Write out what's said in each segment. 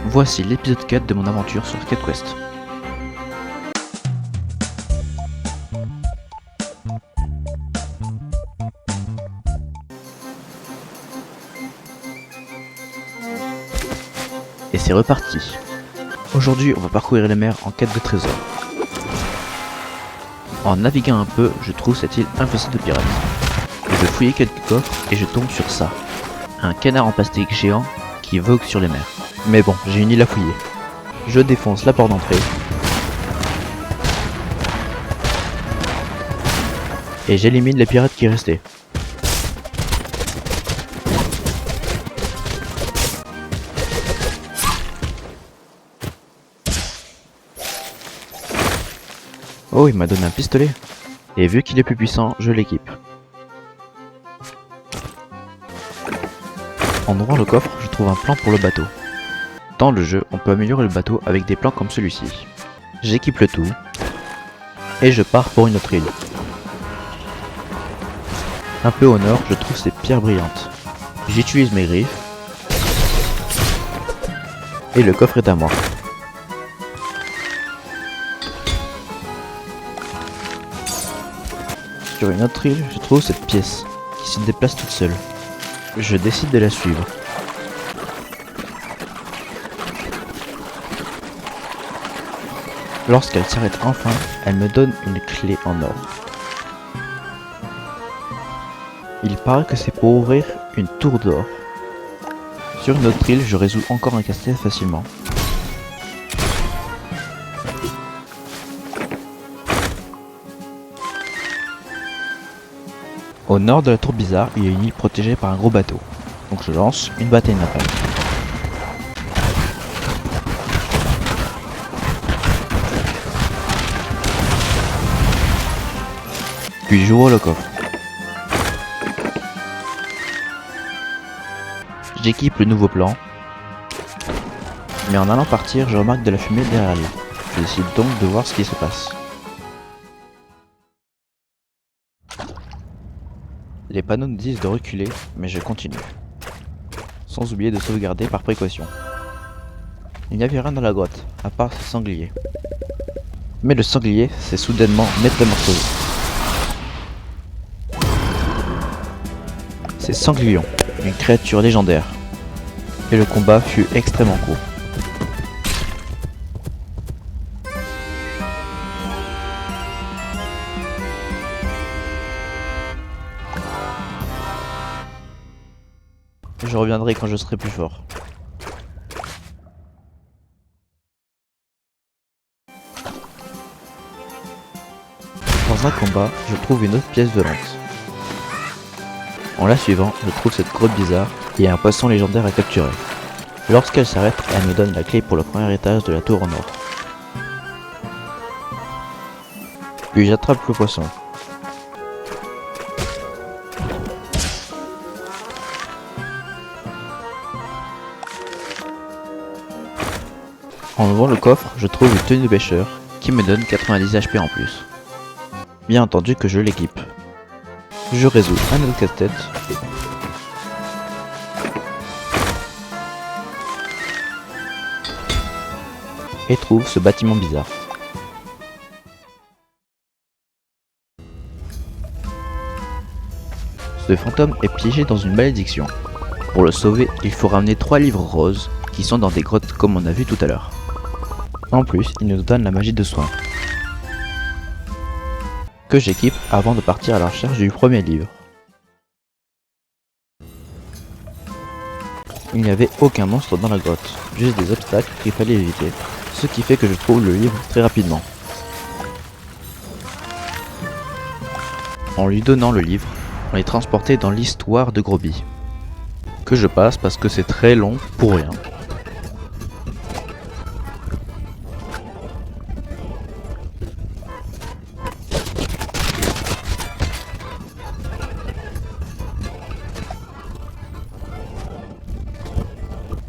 Voici l'épisode 4 de mon aventure sur Quête Quest. Et c'est reparti. Aujourd'hui, on va parcourir les mers en quête de trésors. En naviguant un peu, je trouve cette île infestée de pirates. Je fouille quelques coffres et je tombe sur ça. Un canard en plastique géant qui vogue sur les mers. Mais bon, j'ai une île à fouiller. Je défonce la porte d'entrée. Et j'élimine les pirates qui restaient. Oh, il m'a donné un pistolet. Et vu qu'il est plus puissant, je l'équipe. En ouvrant le coffre, je trouve un plan pour le bateau. Dans le jeu, on peut améliorer le bateau avec des plans comme celui-ci. J'équipe le tout. Et je pars pour une autre île. Un peu au nord, je trouve ces pierres brillantes. J'utilise mes griffes. Et le coffre est à moi. Sur une autre île, je trouve cette pièce qui se déplace toute seule. Je décide de la suivre. Lorsqu'elle s'arrête enfin, elle me donne une clé en or. Il paraît que c'est pour ouvrir une tour d'or. Sur une autre île, je résous encore un casse-tête facilement. Au nord de la tour bizarre, il y a une île protégée par un gros bateau. Donc je lance une bataille navale. Puis j'ouvre le coffre. J'équipe le nouveau plan. Mais en allant partir, je remarque de la fumée derrière lui. Je décide donc de voir ce qui se passe. Les panneaux nous disent de reculer, mais je continue. Sans oublier de sauvegarder par précaution. Il n'y avait rien dans la grotte, à part ce sanglier. Mais le sanglier s'est soudainement métamorphosé. C'est Sanglion, une créature légendaire. Et le combat fut extrêmement court. Je reviendrai quand je serai plus fort. Dans un combat, je trouve une autre pièce volante. En la suivant, je trouve cette grotte bizarre et un poisson légendaire à capturer. Lorsqu'elle s'arrête, elle me donne la clé pour le premier étage de la tour en or. Puis j'attrape le poisson. En ouvrant le coffre, je trouve une tenue de pêcheur qui me donne 90 HP en plus. Bien entendu que je l'équipe. Je résous un autre casse-tête. Et trouve ce bâtiment bizarre. Ce fantôme est piégé dans une malédiction. Pour le sauver, il faut ramener 3 livres roses qui sont dans des grottes comme on a vu tout à l'heure. En plus, il nous donne la magie de soin, que j'équipe avant de partir à la recherche du premier livre. Il n'y avait aucun monstre dans la grotte, juste des obstacles qu'il fallait éviter, ce qui fait que je trouve le livre très rapidement. En lui donnant le livre, on est transporté dans l'histoire de Groby, que je passe parce que c'est très long pour rien.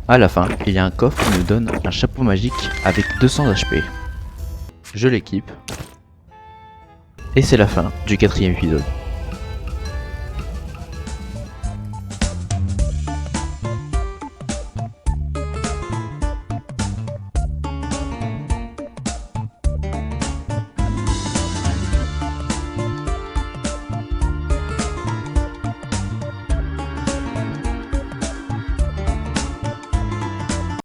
À la fin, il y a un coffre qui nous donne un chapeau magique avec 200 HP. Je l'équipe. Et c'est la fin du 4e épisode.